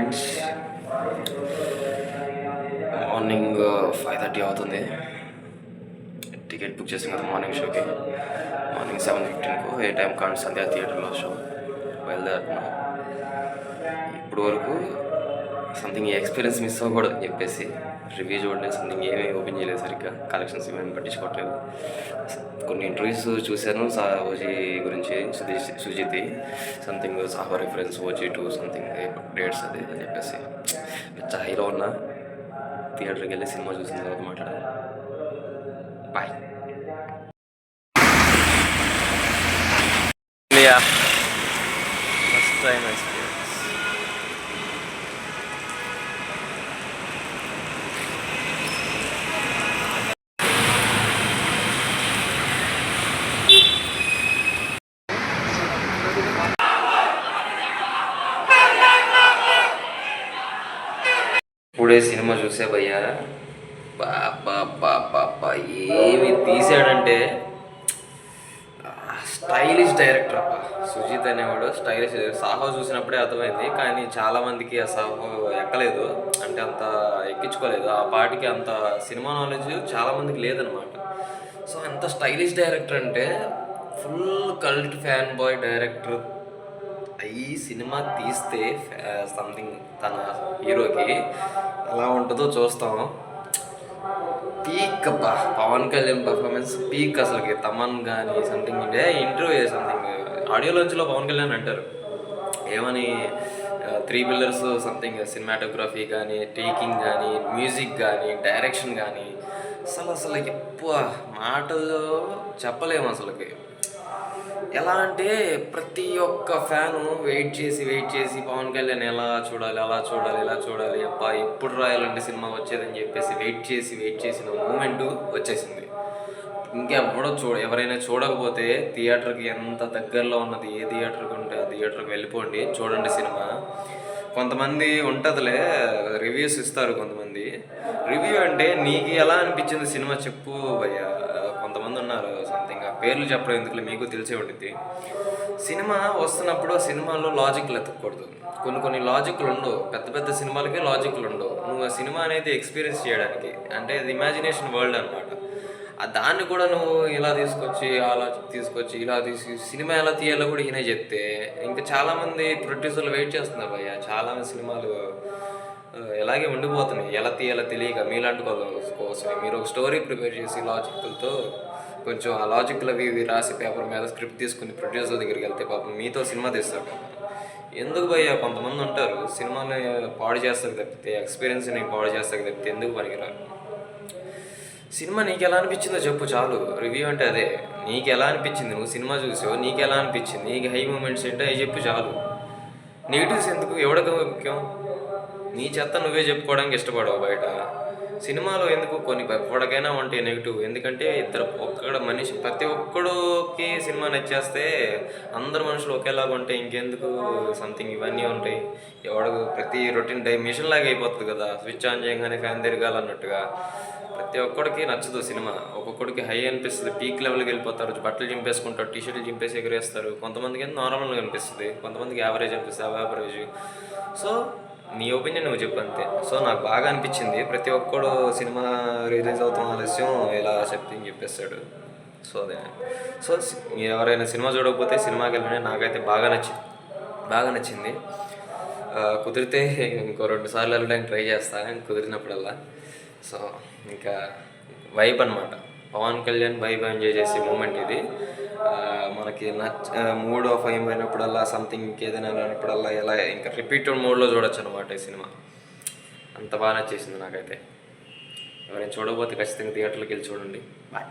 Friends, morning 5:30 అవుతుంది. Ticket book చేసాం కదా మార్నింగ్ షోకి. మార్నింగ్ 7:15కు ఏ టైం కానీ సంధ్యా థియేటర్లో షో బయలుదేరుతున్నాం. ఇప్పుడు వరకు సంథింగ్ ఎక్స్పీరియన్స్ మిస్ అవ్వకూడదు అని చెప్పేసి రివ్యూ చూడలేదు, సంథింగ్ ఏమీ ఓపెన్ చేయలేదు, సరిగ్గా కలెక్షన్స్ ఏమేమి పట్టించుకోవట్లేదు. కొన్ని ఇంటర్వ్యూస్ చూశాను ఓజీ గురించి, Sujeeth something Saaho reference OG2 something grades అది అని చెప్పేసి పెద్ద హైలో ఉన్న థియేటర్కి వెళ్ళి సినిమా చూసిన తర్వాత మాట్లాడాలి. బాయ్. First time experience. ఇప్పుడే సినిమా చూసే భయ్యా, బాబా ఏమి తీసాడంటే స్టైలిష్ డైరెక్టర్ అబ్బా. సుజిత్ అనేవాడు స్టైలిష్. సాహో చూసినప్పుడే అర్థమైంది, కానీ చాలామందికి ఆ సాహో ఎక్కలేదు, అంటే అంత ఎక్కించుకోలేదు. ఆ పాటికి అంత సినిమా నాలెడ్జ్ చాలామందికి లేదనమాట. సో అంత స్టైలిష్ డైరెక్టర్ అంటే full cult fan boy director ఈ సినిమా తీస్తే సంథింగ్ తన హీరోకి ఎలా ఉంటుందో చూస్తాం. పీక్ అబ్బా, పవన్ కళ్యాణ్ పర్ఫార్మెన్స్ పీక్. అసలుకి తమన్ కానీ సంథింగ్ ఇంటర్వ్యూ సంథింగ్ ఆడియో లాంచ్లో పవన్ కళ్యాణ్ అంటారు ఏమని, 3 పిల్లర్స్ సంథింగ్ సినిమాటోగ్రఫీ కానీ, టేకింగ్ కానీ, మ్యూజిక్ కానీ, డైరెక్షన్ కానీ అసలు ఎక్కువ మాటలు చెప్పలేము అసలుకి. ఎలా అంటే ప్రతి ఒక్క ఫ్యాను వెయిట్ చేసి పవన్ కళ్యాణ్ ఎలా చూడాలి, అలా చూడాలి, ఇలా చూడాలి, అబ్బా ఎప్పుడు రాయాలంటే సినిమా వచ్చేదని చెప్పేసి వెయిట్ చేసిన మూమెంట్ వచ్చేసింది. ఇంకెవడో ఎవరైనా చూడకపోతే థియేటర్కి ఎంత దగ్గరలో ఉన్నది ఏ థియేటర్కి ఉంటే ఆ థియేటర్కి వెళ్ళిపోండి, చూడండి సినిమా. కొంతమంది ఉంటుందిలే రివ్యూస్ ఇస్తారు కొంతమంది. రివ్యూ అంటే నీకు ఎలా అనిపించింది సినిమా చెప్పు భయ్యా. కొంతమంది ఉన్నారు సంథింగ్, ఆ పేర్లు చెప్పడం ఎందుకు, మీకు తెలిసే ఉంటుంది. సినిమా వస్తున్నప్పుడు ఆ సినిమాలో లాజిక్లు ఎత్తకూడదు. కొన్ని లాజిక్లు ఉండవు, పెద్ద సినిమాలకే లాజిక్లు ఉండవు. నువ్వు ఆ సినిమా అనేది ఎక్స్పీరియన్స్ చేయడానికి, అంటే అది ఇమాజినేషన్ వరల్డ్ అనమాట. దాన్ని కూడా నువ్వు ఇలా తీసుకొచ్చి ఇలా సినిమా ఎలా తీయాలో కూడా ఈయనే చెప్తే ఇంకా చాలామంది ప్రొడ్యూసర్లు వెయిట్ చేస్తున్నారు భయ్య. చాలా సినిమాలు ఎలాగే ఉండిపోతున్నాయి, ఎలా తీయాలో తెలియక. మీలాంటి కోసమే మీరు ఒక స్టోరీ ప్రిపేర్ చేసి లాజిక్లతో కొంచెం ఆ లాజిక్లు అవి రాసి పేపర్ మీద స్క్రిప్ట్ తీసుకుని ప్రొడ్యూసర్ దగ్గరికి వెళ్తే పాపం మీతో సినిమా తీస్తారు పాపం. ఎందుకు భయ్య, కొంతమంది ఉంటారు సినిమాని పాడు చేస్తారు తప్పితే, ఎక్స్పీరియన్స్ని పాడు చేస్తారు తప్పితే ఎందుకు పనికిరారు. సినిమా నీకు ఎలా అనిపించిందో చెప్పు చాలు. రివ్యూ అంటే అదే, నీకు ఎలా అనిపించింది, నువ్వు సినిమా చూసావు, నీకు ఎలా అనిపించింది, నీకు హై మూమెంట్స్ ఏంటో అవి చెప్పు చాలు. నెగిటివ్స్ ఎందుకు, ఎవడికి ముఖ్యం? నీ చెత్త నువ్వే చెప్పుకోవడానికి ఇష్టపడవు బయట. సినిమాలో ఎందుకు కొన్ని ఎప్పటికైనా ఉంటాయి నెగిటివ్, ఎందుకంటే ప్రతి ఒక్కడికి సినిమా నచ్చేస్తే అందరు మనుషులు ఒకేలాగా ఉంటే ఇంకెందుకు సంథింగ్ ఇవన్నీ ఉంటాయి. ప్రతి రొటీన్ మిషన్ లాగా అయిపోతుంది కదా, స్విచ్ ఆన్ చేయగానే ఫ్యాన్ తిరగాలన్నట్టుగా. ప్రతి ఒక్కడికి నచ్చదు సినిమా. ఒక్కొక్కడికి హై అనిపిస్తుంది, పీక్ లెవెల్కి వెళ్ళిపోతారు, బట్టలు చింపేసుకుంటారు, టీషర్ట్లు చింపేసి ఎగరేస్తారు. కొంతమందికి నార్మల్గా అనిపిస్తుంది, కొంతమందికి యావరేజ్ అనిపిస్తుంది, యావరేజ్. సో నీ ఒపీనియన్ నువ్వు చెప్పు అంతే. సో నాకు బాగా అనిపించింది. ప్రతి ఒక్కడు సినిమా రిలీజ్ అవుతాం ఆలస్యం ఇలా చెప్తే చెప్పేస్తాడు. సో అదే. సో మీరు ఎవరైనా సినిమా చూడకపోతే సినిమాకి వెళ్ళిన నాకైతే బాగా నచ్చింది. కుదిరితే ఇంకో 2 సార్లు వెళ్ళడానికి ట్రై చేస్తాను కుదిరినప్పుడల్లా. సో ఇంకా వైబ్ అనమాట, పవన్ కళ్యాణ్ వైబ్ ఎంజాయ్ చేసే మూమెంట్ ఇది. మనకి మూడ్ ఆఫ్ అయినప్పుడల్లా సంథింగ్ ఇంకేదైనా అయినప్పుడల్లా ఎలా ఇంకా రిపీటెడ్ మోడ్లో చూడొచ్చు అనమాట ఈ సినిమా. అంత బాగా నచ్చేసింది నాకైతే. ఎవరైనా చూడకపోతే ఖచ్చితంగా థియేటర్కి వెళ్ళి చూడండి. బాయ్.